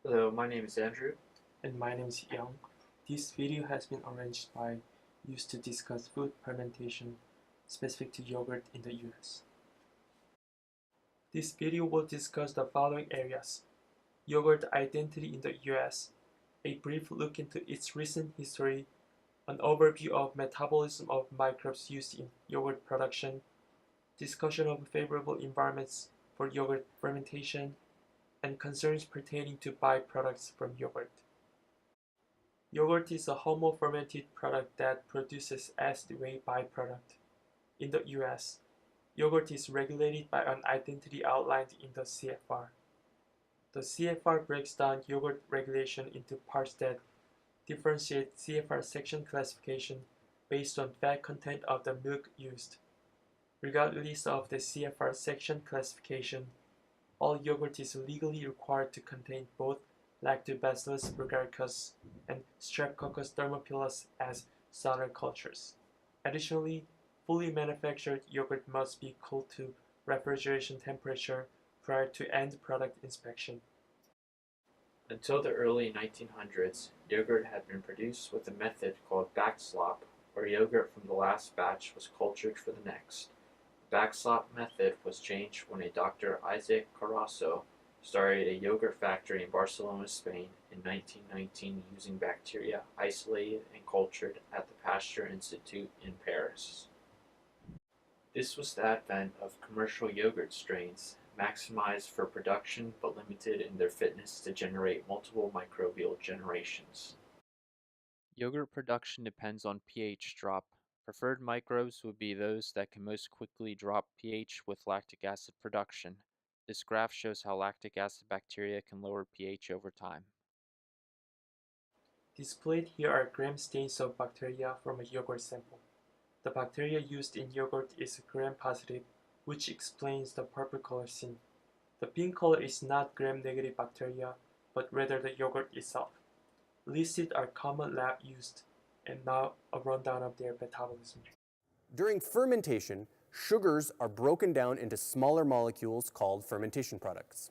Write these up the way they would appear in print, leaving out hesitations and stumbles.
Hello, my name is Andrew. And my name is Young. This video has been arranged by used to discuss food fermentation specific to yogurt in the US. This video will discuss the following areas: yogurt identity in the US, a brief look into its recent history, an overview of metabolism of microbes used in yogurt production, discussion of favorable environments for yogurt fermentation, and concerns pertaining to byproducts from yogurt. Yogurt is a homo-fermented product that produces acid whey byproduct. In the US, yogurt is regulated by an identity outlined in the CFR. The CFR breaks down yogurt regulation into parts that differentiate CFR section classification based on fat content of the milk used. Regardless of the CFR section classification, all yogurt is legally required to contain both Lactobacillus bulgaricus and Streptococcus thermophilus as starter cultures. Additionally, fully manufactured yogurt must be cooled to refrigeration temperature prior to end product inspection. Until the early 1900s, yogurt had been produced with a method called backslop, where yogurt from the last batch was cultured for the next. The backslop method was changed when a Dr. Isaac Carasso started a yogurt factory in Barcelona, Spain in 1919 using bacteria isolated and cultured at the Pasteur Institute in Paris. This was the advent of commercial yogurt strains, maximized for production but limited in their fitness to generate multiple microbial generations. Yogurt production depends on pH drop. Preferred microbes would be those that can most quickly drop pH with lactic acid production. This graph shows how lactic acid bacteria can lower pH over time. Displayed here are gram stains of bacteria from a yogurt sample. The bacteria used in yogurt is gram-positive, which explains the purple color seen. The pink color is not gram-negative bacteria, but rather the yogurt itself. Listed are common lab used, and now a rundown of their metabolism. During fermentation, sugars are broken down into smaller molecules called fermentation products.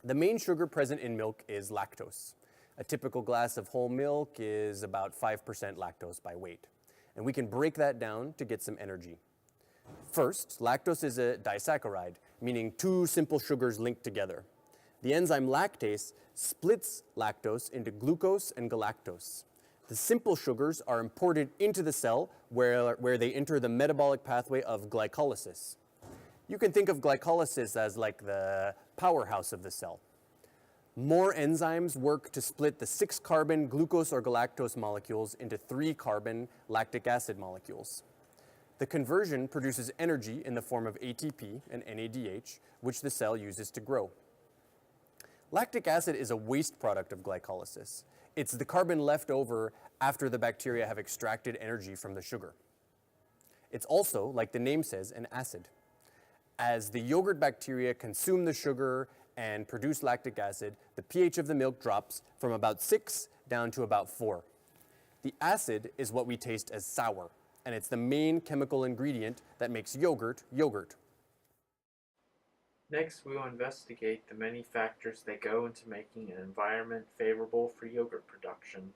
The main sugar present in milk is lactose. A typical glass of whole milk is about 5% lactose by weight. And we can break that down to get some energy. First, lactose is a disaccharide, meaning two simple sugars linked together. The enzyme lactase splits lactose into glucose and galactose. The simple sugars are imported into the cell where they enter the metabolic pathway of glycolysis. You can think of glycolysis as like the powerhouse of the cell. More enzymes work to split the 6-carbon glucose or galactose molecules into 3-carbon lactic acid molecules. The conversion produces energy in the form of ATP and NADH, which the cell uses to grow. Lactic acid is a waste product of glycolysis. It's the carbon left over after the bacteria have extracted energy from the sugar. It's also, like the name says, an acid. As the yogurt bacteria consume the sugar and produce lactic acid, the pH of the milk drops from about 6 down to about 4. The acid is what we taste as sour, and it's the main chemical ingredient that makes yogurt yogurt. Next, we will investigate the many factors that go into making an environment favorable for yogurt production.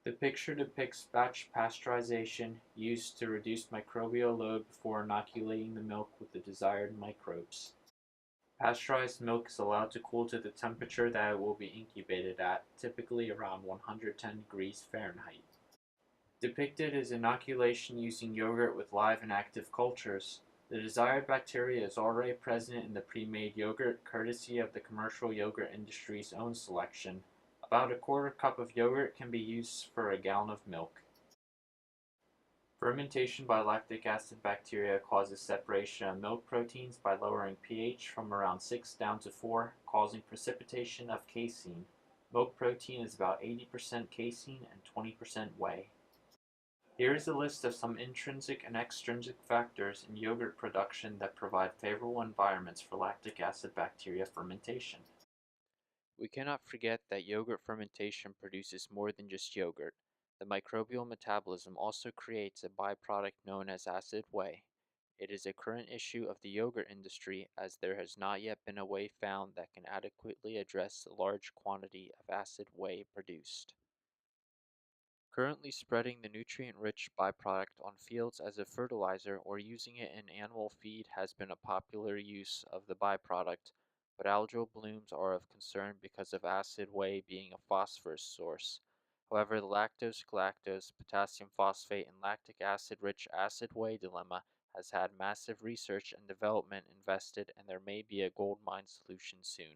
The picture depicts batch pasteurization used to reduce microbial load before inoculating the milk with the desired microbes. Pasteurized milk is allowed to cool to the temperature that it will be incubated at, typically around 110 degrees Fahrenheit. Depicted is inoculation using yogurt with live and active cultures. The desired bacteria is already present in the pre-made yogurt, courtesy of the commercial yogurt industry's own selection. About a quarter cup of yogurt can be used for a gallon of milk. Fermentation by lactic acid bacteria causes separation of milk proteins by lowering pH from around 6 down to 4, causing precipitation of casein. Milk protein is about 80% casein and 20% whey. Here is a list of some intrinsic and extrinsic factors in yogurt production that provide favorable environments for lactic acid bacteria fermentation. We cannot forget that yogurt fermentation produces more than just yogurt. The microbial metabolism also creates a byproduct known as acid whey. It is a current issue of the yogurt industry as there has not yet been a way found that can adequately address the large quantity of acid whey produced. Currently spreading the nutrient-rich byproduct on fields as a fertilizer or using it in animal feed has been a popular use of the byproduct, but algal blooms are of concern because of acid whey being a phosphorus source. However, the lactose, galactose, potassium phosphate, and lactic acid-rich acid whey dilemma has had massive research and development invested, and there may be a gold mine solution soon.